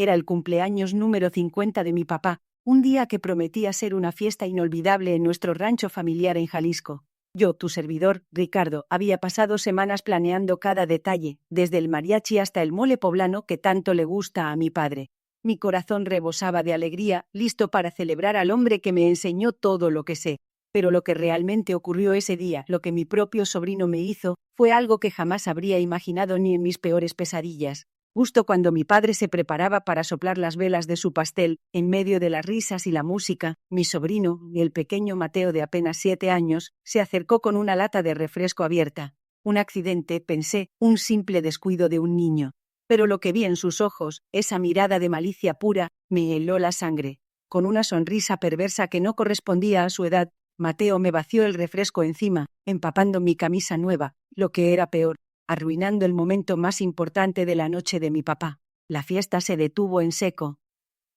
Era el cumpleaños número 50 de mi papá, un día que prometía ser una fiesta inolvidable en nuestro rancho familiar en Jalisco. Yo, tu servidor, Ricardo, había pasado semanas planeando cada detalle, desde el mariachi hasta el mole poblano que tanto le gusta a mi padre. Mi corazón rebosaba de alegría, listo para celebrar al hombre que me enseñó todo lo que sé. Pero lo que realmente ocurrió ese día, lo que mi propio sobrino me hizo, fue algo que jamás habría imaginado ni en mis peores pesadillas. Justo cuando mi padre se preparaba para soplar las velas de su pastel, en medio de las risas y la música, mi sobrino, el pequeño Mateo de apenas 7 años, se acercó con una lata de refresco abierta. Un accidente, pensé, un simple descuido de un niño. Pero lo que vi en sus ojos, esa mirada de malicia pura, me heló la sangre. Con una sonrisa perversa que no correspondía a su edad, Mateo me vació el refresco encima, empapando mi camisa nueva, lo que era peor, arruinando el momento más importante de la noche de mi papá. La fiesta se detuvo en seco.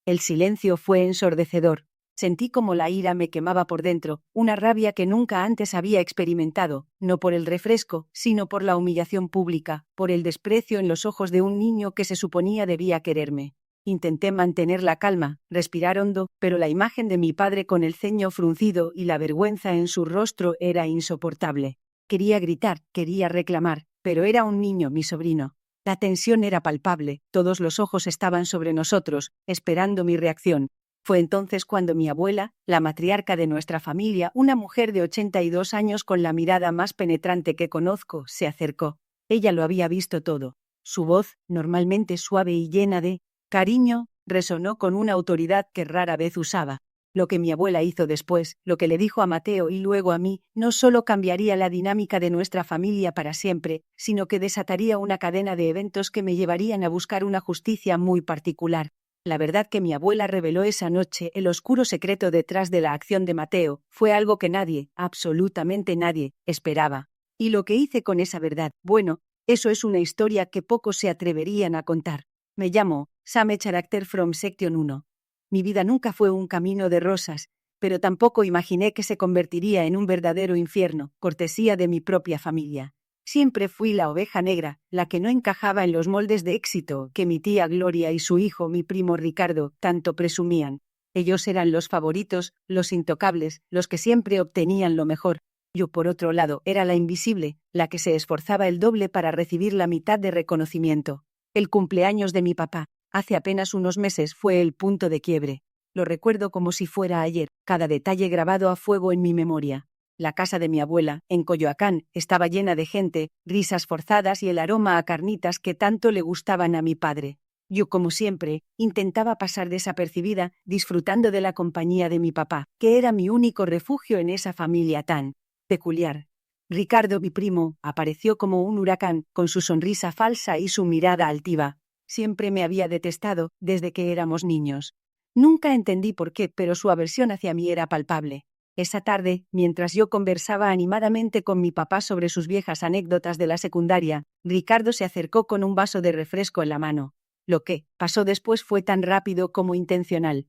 El silencio fue ensordecedor. Sentí como la ira me quemaba por dentro, una rabia que nunca antes había experimentado, no por el refresco, sino por la humillación pública, por el desprecio en los ojos de un niño que se suponía debía quererme. Intenté mantener la calma, respirar hondo, pero la imagen de mi padre con el ceño fruncido y la vergüenza en su rostro era insoportable. Quería gritar, quería reclamar, pero era un niño, mi sobrino. La tensión era palpable, todos los ojos estaban sobre nosotros, esperando mi reacción. Fue entonces cuando mi abuela, la matriarca de nuestra familia, una mujer de 82 años con la mirada más penetrante que conozco, se acercó. Ella lo había visto todo. Su voz, normalmente suave y llena de cariño, resonó con una autoridad que rara vez usaba. Lo que mi abuela hizo después, lo que le dijo a Mateo y luego a mí, no solo cambiaría la dinámica de nuestra familia para siempre, sino que desataría una cadena de eventos que me llevarían a buscar una justicia muy particular. La verdad que mi abuela reveló esa noche, el oscuro secreto detrás de la acción de Mateo, fue algo que nadie, absolutamente nadie, esperaba. Y lo que hice con esa verdad, bueno, eso es una historia que pocos se atreverían a contar. Me llamo Same Character from Section 1. Mi vida nunca fue un camino de rosas, pero tampoco imaginé que se convertiría en un verdadero infierno, cortesía de mi propia familia. Siempre fui la oveja negra, la que no encajaba en los moldes de éxito que mi tía Gloria y su hijo, mi primo Ricardo, tanto presumían. Ellos eran los favoritos, los intocables, los que siempre obtenían lo mejor. Yo, por otro lado, era la invisible, la que se esforzaba el doble para recibir la mitad de reconocimiento. El cumpleaños de mi papá, hace apenas unos meses, fue el punto de quiebre. Lo recuerdo como si fuera ayer, cada detalle grabado a fuego en mi memoria. La casa de mi abuela, en Coyoacán, estaba llena de gente, risas forzadas y el aroma a carnitas que tanto le gustaban a mi padre. Yo, como siempre, intentaba pasar desapercibida, disfrutando de la compañía de mi papá, que era mi único refugio en esa familia tan peculiar. Ricardo, mi primo, apareció como un huracán, con su sonrisa falsa y su mirada altiva. Siempre me había detestado, desde que éramos niños. Nunca entendí por qué, pero su aversión hacia mí era palpable. Esa tarde, mientras yo conversaba animadamente con mi papá sobre sus viejas anécdotas de la secundaria, Ricardo se acercó con un vaso de refresco en la mano. Lo que pasó después fue tan rápido como intencional.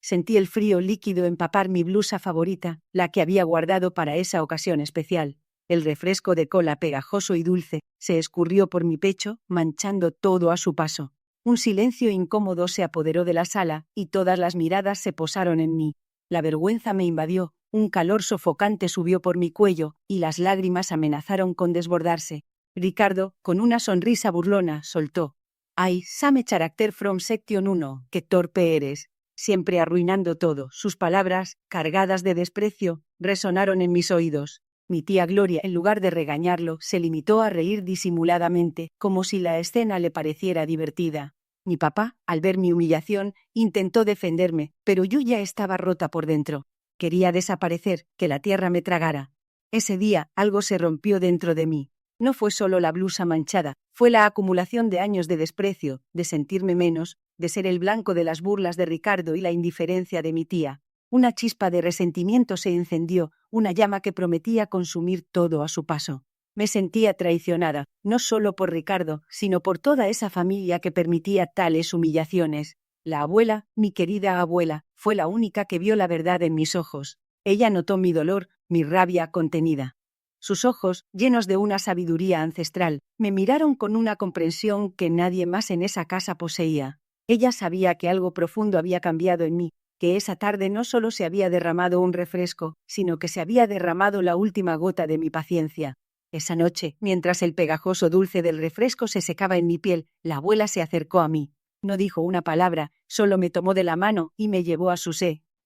Sentí el frío líquido empapar mi blusa favorita, la que había guardado para esa ocasión especial. El refresco de cola pegajoso y dulce se escurrió por mi pecho, manchando todo a su paso. Un silencio incómodo se apoderó de la sala y todas las miradas se posaron en mí. La vergüenza me invadió, un calor sofocante subió por mi cuello y las lágrimas amenazaron con desbordarse. Ricardo, con una sonrisa burlona, soltó: «Ay, Same Character from Section 1, qué torpe eres», siempre arruinando todo. Sus palabras, cargadas de desprecio, resonaron en mis oídos. Mi tía Gloria, en lugar de regañarlo, se limitó a reír disimuladamente, como si la escena le pareciera divertida. Mi papá, al ver mi humillación, intentó defenderme, pero yo ya estaba rota por dentro. Quería desaparecer, que la tierra me tragara. Ese día algo se rompió dentro de mí. No fue solo la blusa manchada, fue la acumulación de años de desprecio, de sentirme menos, de ser el blanco de las burlas de Ricardo y la indiferencia de mi tía. Una chispa de resentimiento se encendió, una llama que prometía consumir todo a su paso. Me sentía traicionada, no solo por Ricardo, sino por toda esa familia que permitía tales humillaciones. La abuela, mi querida abuela, fue la única que vio la verdad en mis ojos. Ella notó mi dolor, mi rabia contenida. Sus ojos, llenos de una sabiduría ancestral, me miraron con una comprensión que nadie más en esa casa poseía. Ella sabía que algo profundo había cambiado en mí, que esa tarde no solo se había derramado un refresco, sino que se había derramado la última gota de mi paciencia. Esa noche, mientras el pegajoso dulce del refresco se secaba en mi piel, la abuela se acercó a mí. No dijo una palabra, solo me tomó de la mano y me llevó a su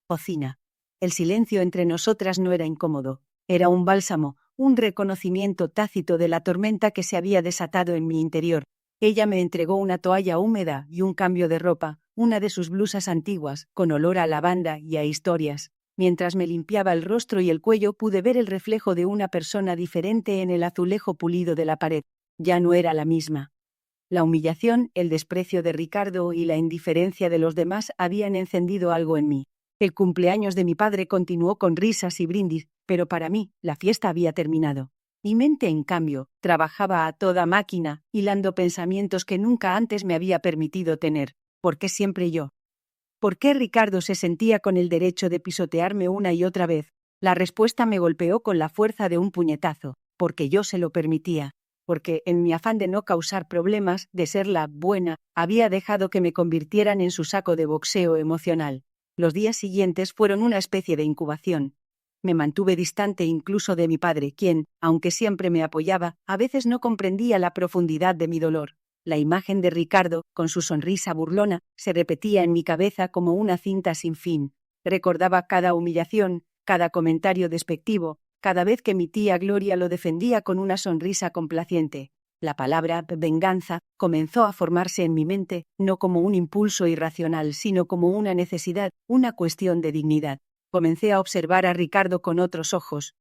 cocina. El silencio entre nosotras no era incómodo. Era un bálsamo, un reconocimiento tácito de la tormenta que se había desatado en mi interior. Ella me entregó una toalla húmeda y un cambio de ropa, una de sus blusas antiguas, con olor a lavanda y a historias. Mientras me limpiaba el rostro y el cuello pude ver el reflejo de una persona diferente en el azulejo pulido de la pared. Ya no era la misma. La humillación, el desprecio de Ricardo y la indiferencia de los demás habían encendido algo en mí. El cumpleaños de mi padre continuó con risas y brindis, pero para mí la fiesta había terminado. Mi mente, en cambio, trabajaba a toda máquina, hilando pensamientos que nunca antes me había permitido tener. ¿Por qué siempre yo? ¿Por qué Ricardo se sentía con el derecho de pisotearme una y otra vez? La respuesta me golpeó con la fuerza de un puñetazo, porque yo se lo permitía. Porque, en mi afán de no causar problemas, de ser la buena, había dejado que me convirtieran en su saco de boxeo emocional. Los días siguientes fueron una especie de incubación. Me mantuve distante incluso de mi padre, quien, aunque siempre me apoyaba, a veces no comprendía la profundidad de mi dolor. La imagen de Ricardo, con su sonrisa burlona, se repetía en mi cabeza como una cinta sin fin. Recordaba cada humillación, cada comentario despectivo, cada vez que mi tía Gloria lo defendía con una sonrisa complaciente. La palabra venganza comenzó a formarse en mi mente, no como un impulso irracional, sino como una necesidad, una cuestión de dignidad. Comencé a observar a Ricardo con otros ojos.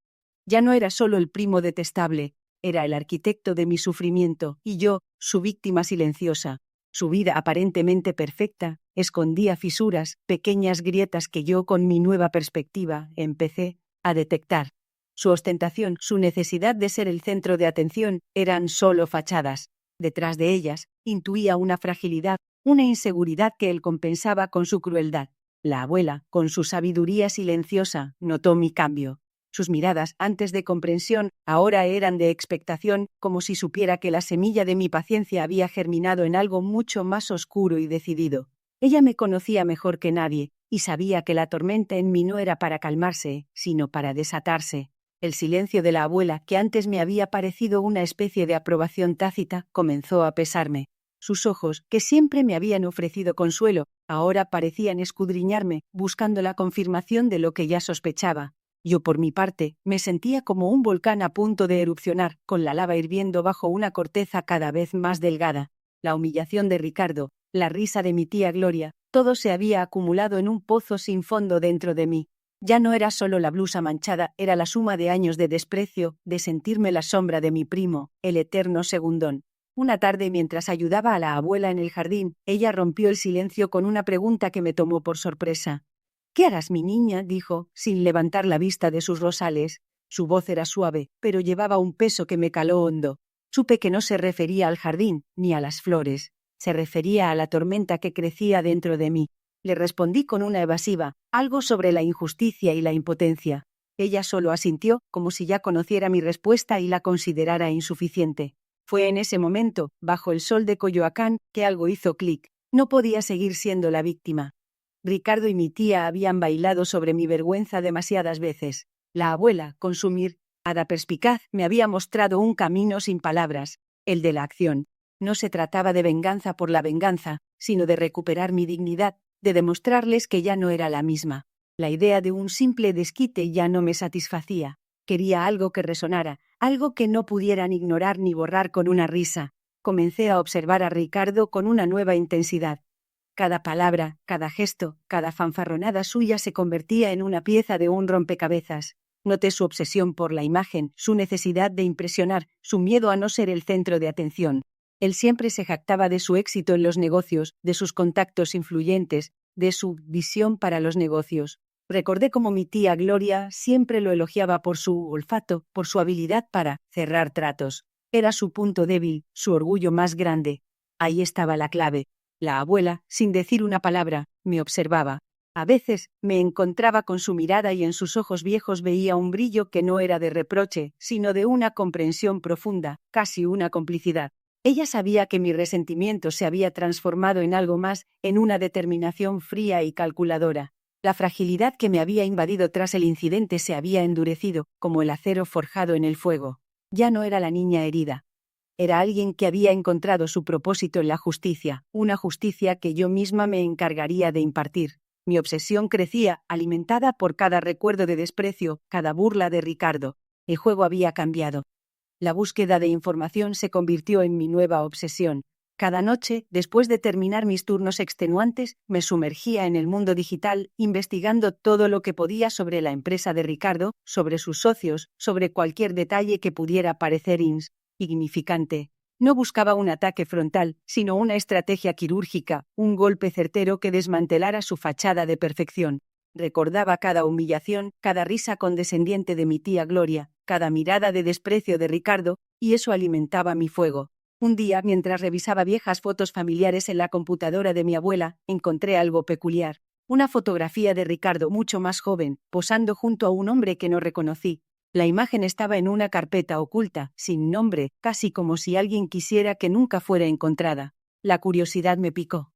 Ya no era solo el primo detestable, era el arquitecto de mi sufrimiento, y yo, su víctima silenciosa. Su vida aparentemente perfecta escondía fisuras, pequeñas grietas que yo, con mi nueva perspectiva, empecé a detectar. Su ostentación, su necesidad de ser el centro de atención, eran solo fachadas. Detrás de ellas, intuía una fragilidad, una inseguridad que él compensaba con su crueldad. La abuela, con su sabiduría silenciosa, notó mi cambio. Sus miradas, antes de comprensión, ahora eran de expectación, como si supiera que la semilla de mi paciencia había germinado en algo mucho más oscuro y decidido. Ella me conocía mejor que nadie, y sabía que la tormenta en mí no era para calmarse, sino para desatarse. El silencio de la abuela, que antes me había parecido una especie de aprobación tácita, comenzó a pesarme. Sus ojos, que siempre me habían ofrecido consuelo, ahora parecían escudriñarme, buscando la confirmación de lo que ya sospechaba. Yo, por mi parte, me sentía como un volcán a punto de erupcionar, con la lava hirviendo bajo una corteza cada vez más delgada. La humillación de Ricardo, la risa de mi tía Gloria, todo se había acumulado en un pozo sin fondo dentro de mí. Ya no era solo la blusa manchada, era la suma de años de desprecio, de sentirme la sombra de mi primo, el eterno segundón. Una tarde, mientras ayudaba a la abuela en el jardín, ella rompió el silencio con una pregunta que me tomó por sorpresa. «¿Qué harás, mi niña?», dijo, sin levantar la vista de sus rosales. Su voz era suave, pero llevaba un peso que me caló hondo. Supe que no se refería al jardín, ni a las flores. Se refería a la tormenta que crecía dentro de mí. Le respondí con una evasiva, algo sobre la injusticia y la impotencia. Ella solo asintió, como si ya conociera mi respuesta y la considerara insuficiente. Fue en ese momento, bajo el sol de Coyoacán, que algo hizo clic. No podía seguir siendo la víctima. Ricardo y mi tía habían bailado sobre mi vergüenza demasiadas veces. La abuela, con su mirada perspicaz, me había mostrado un camino sin palabras, el de la acción. No se trataba de venganza por la venganza, sino de recuperar mi dignidad, de demostrarles que ya no era la misma. La idea de un simple desquite ya no me satisfacía. Quería algo que resonara, algo que no pudieran ignorar ni borrar con una risa. Comencé a observar a Ricardo con una nueva intensidad. Cada palabra, cada gesto, cada fanfarronada suya se convertía en una pieza de un rompecabezas. Noté su obsesión por la imagen, su necesidad de impresionar, su miedo a no ser el centro de atención. Él siempre se jactaba de su éxito en los negocios, de sus contactos influyentes, de su visión para los negocios. Recordé cómo mi tía Gloria siempre lo elogiaba por su olfato, por su habilidad para cerrar tratos. Era su punto débil, su orgullo más grande. Ahí estaba la clave. La abuela, sin decir una palabra, me observaba. A veces me encontraba con su mirada y en sus ojos viejos veía un brillo que no era de reproche, sino de una comprensión profunda, casi una complicidad. Ella sabía que mi resentimiento se había transformado en algo más, en una determinación fría y calculadora. La fragilidad que me había invadido tras el incidente se había endurecido, como el acero forjado en el fuego. Ya no era la niña herida. Era alguien que había encontrado su propósito en la justicia, una justicia que yo misma me encargaría de impartir. Mi obsesión crecía, alimentada por cada recuerdo de desprecio, cada burla de Ricardo. El juego había cambiado. La búsqueda de información se convirtió en mi nueva obsesión. Cada noche, después de terminar mis turnos extenuantes, me sumergía en el mundo digital, investigando todo lo que podía sobre la empresa de Ricardo, sobre sus socios, sobre cualquier detalle que pudiera parecer insignificante. No buscaba un ataque frontal, sino una estrategia quirúrgica, un golpe certero que desmantelara su fachada de perfección. Recordaba cada humillación, cada risa condescendiente de mi tía Gloria, cada mirada de desprecio de Ricardo, y eso alimentaba mi fuego. Un día, mientras revisaba viejas fotos familiares en la computadora de mi abuela, encontré algo peculiar. Una fotografía de Ricardo mucho más joven, posando junto a un hombre que no reconocí. La imagen estaba en una carpeta oculta, sin nombre, casi como si alguien quisiera que nunca fuera encontrada. La curiosidad me picó.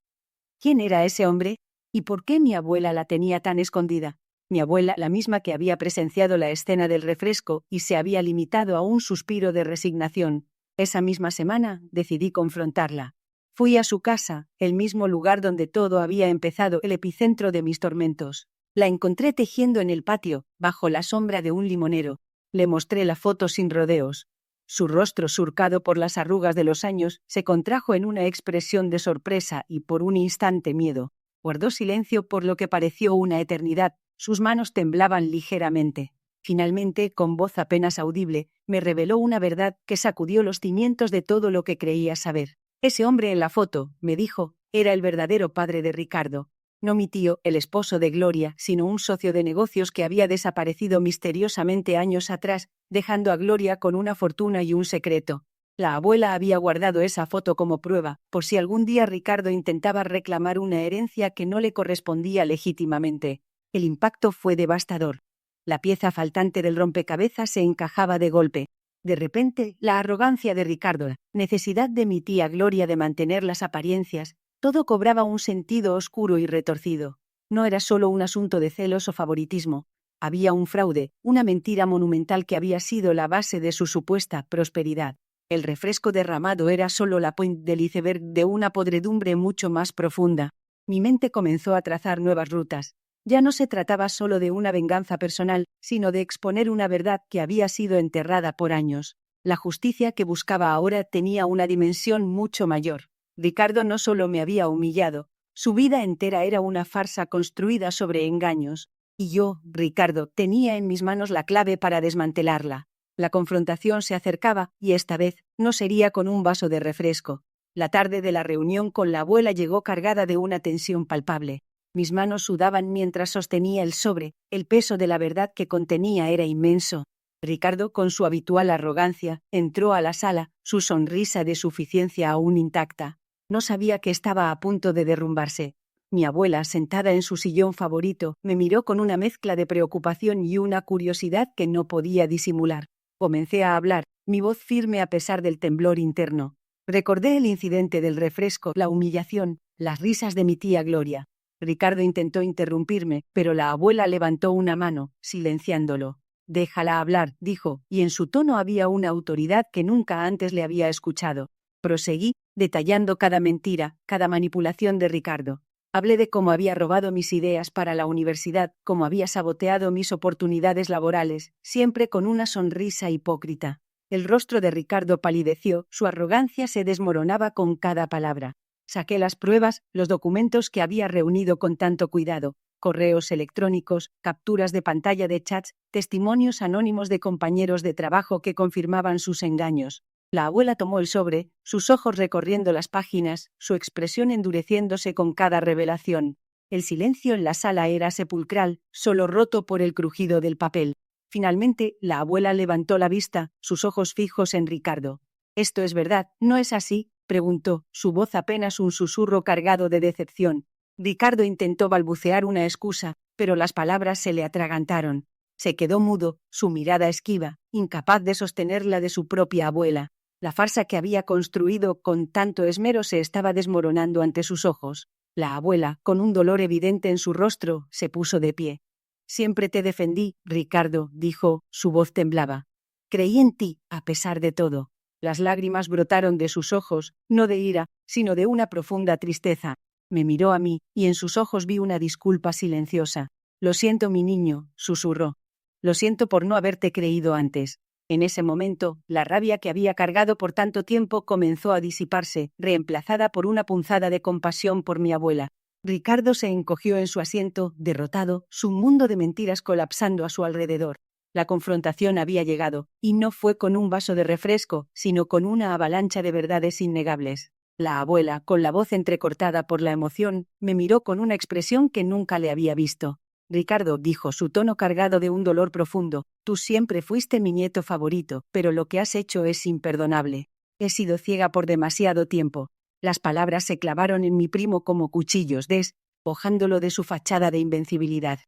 ¿Quién era ese hombre? ¿Y por qué mi abuela la tenía tan escondida? Mi abuela, la misma que había presenciado la escena del refresco y se había limitado a un suspiro de resignación. Esa misma semana decidí confrontarla. Fui a su casa, el mismo lugar donde todo había empezado, el epicentro de mis tormentos. La encontré tejiendo en el patio, bajo la sombra de un limonero. Le mostré la foto sin rodeos. Su rostro, surcado por las arrugas de los años, se contrajo en una expresión de sorpresa y por un instante miedo. Guardó silencio por lo que pareció una eternidad. Sus manos temblaban ligeramente. Finalmente, con voz apenas audible, me reveló una verdad que sacudió los cimientos de todo lo que creía saber. Ese hombre en la foto, me dijo, era el verdadero padre de Ricardo. No mi tío, el esposo de Gloria, sino un socio de negocios que había desaparecido misteriosamente años atrás, dejando a Gloria con una fortuna y un secreto. La abuela había guardado esa foto como prueba, por si algún día Ricardo intentaba reclamar una herencia que no le correspondía legítimamente. El impacto fue devastador. La pieza faltante del rompecabezas se encajaba de golpe. De repente, la arrogancia de Ricardo, la necesidad de mi tía Gloria de mantener las apariencias, todo cobraba un sentido oscuro y retorcido. No era solo un asunto de celos o favoritismo. Había un fraude, una mentira monumental que había sido la base de su supuesta prosperidad. El refresco derramado era solo la punta del iceberg de una podredumbre mucho más profunda. Mi mente comenzó a trazar nuevas rutas. Ya no se trataba solo de una venganza personal, sino de exponer una verdad que había sido enterrada por años. La justicia que buscaba ahora tenía una dimensión mucho mayor. Ricardo no solo me había humillado, su vida entera era una farsa construida sobre engaños. Y yo, Ricardo, tenía en mis manos la clave para desmantelarla. La confrontación se acercaba, y esta vez no sería con un vaso de refresco. La tarde de la reunión con la abuela llegó cargada de una tensión palpable. Mis manos sudaban mientras sostenía el sobre, el peso de la verdad que contenía era inmenso. Ricardo, con su habitual arrogancia, entró a la sala, su sonrisa de suficiencia aún intacta. No sabía que estaba a punto de derrumbarse. Mi abuela, sentada en su sillón favorito, me miró con una mezcla de preocupación y una curiosidad que no podía disimular. Comencé a hablar, mi voz firme a pesar del temblor interno. Recordé el incidente del refresco, la humillación, las risas de mi tía Gloria. Ricardo intentó interrumpirme, pero la abuela levantó una mano, silenciándolo. «Déjala hablar», dijo, y en su tono había una autoridad que nunca antes le había escuchado. Proseguí, detallando cada mentira, cada manipulación de Ricardo. Hablé de cómo había robado mis ideas para la universidad, cómo había saboteado mis oportunidades laborales, siempre con una sonrisa hipócrita. El rostro de Ricardo palideció, su arrogancia se desmoronaba con cada palabra. Saqué las pruebas, los documentos que había reunido con tanto cuidado, correos electrónicos, capturas de pantalla de chats, testimonios anónimos de compañeros de trabajo que confirmaban sus engaños. La abuela tomó el sobre, sus ojos recorriendo las páginas, su expresión endureciéndose con cada revelación. El silencio en la sala era sepulcral, solo roto por el crujido del papel. Finalmente, la abuela levantó la vista, sus ojos fijos en Ricardo. «¿Esto es verdad, no es así?», preguntó, su voz apenas un susurro cargado de decepción. Ricardo intentó balbucear una excusa, pero las palabras se le atragantaron. Se quedó mudo, su mirada esquiva, incapaz de sostener la de su propia abuela. La farsa que había construido con tanto esmero se estaba desmoronando ante sus ojos. La abuela, con un dolor evidente en su rostro, se puso de pie. Siempre te defendí, Ricardo, dijo, su voz temblaba. Creí en ti, a pesar de todo. Las lágrimas brotaron de sus ojos, no de ira, sino de una profunda tristeza. Me miró a mí, y en sus ojos vi una disculpa silenciosa. Lo siento, mi niño, susurró. Lo siento por no haberte creído antes. En ese momento, la rabia que había cargado por tanto tiempo comenzó a disiparse, reemplazada por una punzada de compasión por mi abuela. Ricardo se encogió en su asiento, derrotado, su mundo de mentiras colapsando a su alrededor. La confrontación había llegado, y no fue con un vaso de refresco, sino con una avalancha de verdades innegables. La abuela, con la voz entrecortada por la emoción, me miró con una expresión que nunca le había visto. Ricardo, dijo, su tono cargado de un dolor profundo, tú siempre fuiste mi nieto favorito, pero lo que has hecho es imperdonable. He sido ciega por demasiado tiempo. Las palabras se clavaron en mi primo como cuchillos, despojándolo de su fachada de invencibilidad.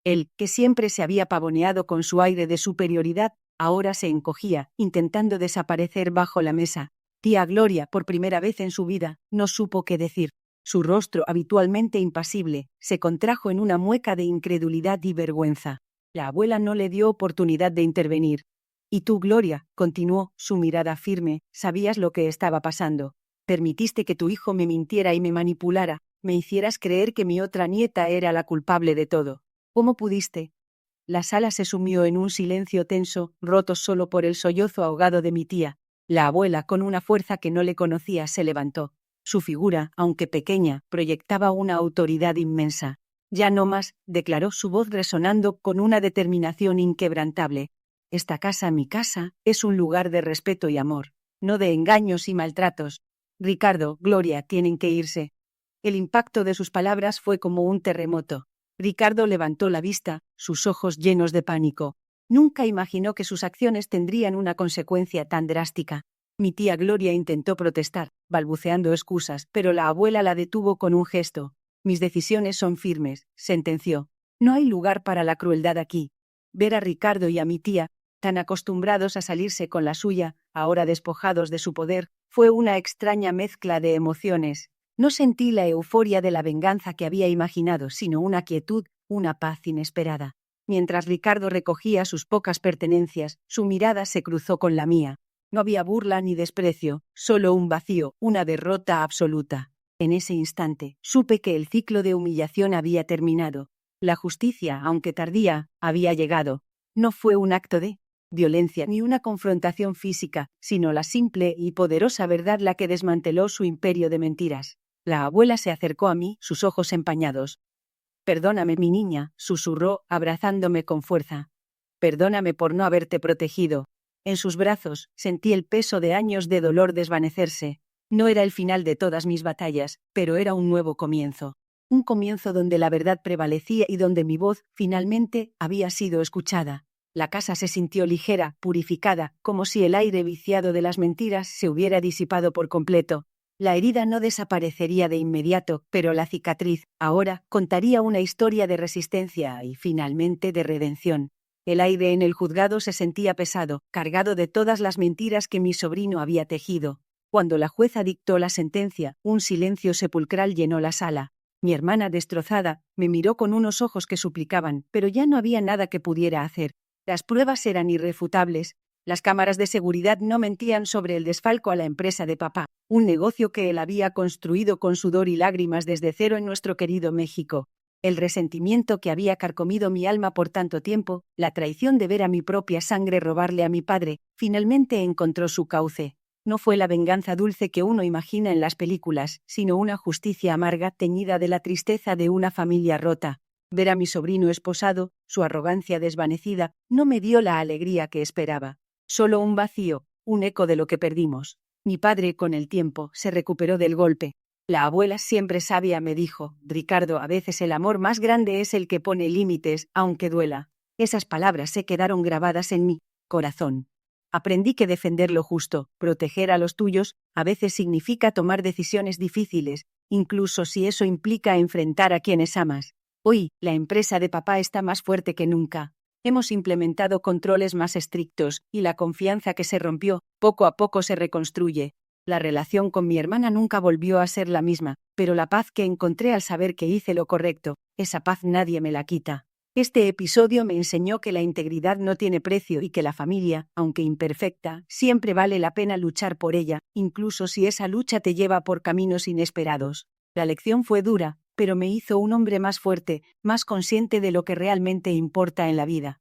Él, que siempre se había pavoneado con su aire de superioridad, ahora se encogía, intentando desaparecer bajo la mesa. Tía Gloria, por primera vez en su vida, no supo qué decir. Su rostro, habitualmente impasible, se contrajo en una mueca de incredulidad y vergüenza. La abuela no le dio oportunidad de intervenir. Y tú, Gloria, continuó, su mirada firme, sabías lo que estaba pasando. Permitiste que tu hijo me mintiera y me manipulara, me hicieras creer que mi otra nieta era la culpable de todo. ¿Cómo pudiste? La sala se sumió en un silencio tenso, roto solo por el sollozo ahogado de mi tía. La abuela, con una fuerza que no le conocía, se levantó. Su figura, aunque pequeña, proyectaba una autoridad inmensa. Ya no más, declaró, su voz resonando con una determinación inquebrantable. Esta casa, mi casa, es un lugar de respeto y amor, no de engaños y maltratos. Ricardo, Gloria, tienen que irse. El impacto de sus palabras fue como un terremoto. Ricardo levantó la vista, sus ojos llenos de pánico. Nunca imaginó que sus acciones tendrían una consecuencia tan drástica. Mi tía Gloria intentó protestar, balbuceando excusas, pero la abuela la detuvo con un gesto. Mis decisiones son firmes, sentenció. No hay lugar para la crueldad aquí. Ver a Ricardo y a mi tía, tan acostumbrados a salirse con la suya, ahora despojados de su poder, fue una extraña mezcla de emociones. No sentí la euforia de la venganza que había imaginado, sino una quietud, una paz inesperada. Mientras Ricardo recogía sus pocas pertenencias, su mirada se cruzó con la mía. No había burla ni desprecio, solo un vacío, una derrota absoluta. En ese instante, supe que el ciclo de humillación había terminado. La justicia, aunque tardía, había llegado. No fue un acto de violencia ni una confrontación física, sino la simple y poderosa verdad la que desmanteló su imperio de mentiras. La abuela se acercó a mí, sus ojos empañados. Perdóname, mi niña, susurró, abrazándome con fuerza. Perdóname por no haberte protegido. En sus brazos, sentí el peso de años de dolor desvanecerse. No era el final de todas mis batallas, pero era un nuevo comienzo. Un comienzo donde la verdad prevalecía y donde mi voz, finalmente, había sido escuchada. La casa se sintió ligera, purificada, como si el aire viciado de las mentiras se hubiera disipado por completo. La herida no desaparecería de inmediato, pero la cicatriz, ahora, contaría una historia de resistencia y, finalmente, de redención. El aire en el juzgado se sentía pesado, cargado de todas las mentiras que mi sobrino había tejido. Cuando la jueza dictó la sentencia, un silencio sepulcral llenó la sala. Mi hermana, destrozada, me miró con unos ojos que suplicaban, pero ya no había nada que pudiera hacer. Las pruebas eran irrefutables. Las cámaras de seguridad no mentían sobre el desfalco a la empresa de papá, un negocio que él había construido con sudor y lágrimas desde cero en nuestro querido México. El resentimiento que había carcomido mi alma por tanto tiempo, la traición de ver a mi propia sangre robarle a mi padre, finalmente encontró su cauce. No fue la venganza dulce que uno imagina en las películas, sino una justicia amarga teñida de la tristeza de una familia rota. Ver a mi sobrino esposado, su arrogancia desvanecida, no me dio la alegría que esperaba. Solo un vacío, un eco de lo que perdimos. Mi padre, con el tiempo, se recuperó del golpe. La abuela, siempre sabia, me dijo: Ricardo, a veces el amor más grande es el que pone límites, aunque duela. Esas palabras se quedaron grabadas en mi corazón. Aprendí que defender lo justo, proteger a los tuyos, a veces significa tomar decisiones difíciles, incluso si eso implica enfrentar a quienes amas. Hoy, la empresa de papá está más fuerte que nunca. Hemos implementado controles más estrictos, y la confianza que se rompió, poco a poco se reconstruye. La relación con mi hermana nunca volvió a ser la misma, pero la paz que encontré al saber que hice lo correcto, esa paz nadie me la quita. Este episodio me enseñó que la integridad no tiene precio y que la familia, aunque imperfecta, siempre vale la pena luchar por ella, incluso si esa lucha te lleva por caminos inesperados. La lección fue dura, pero me hizo un hombre más fuerte, más consciente de lo que realmente importa en la vida.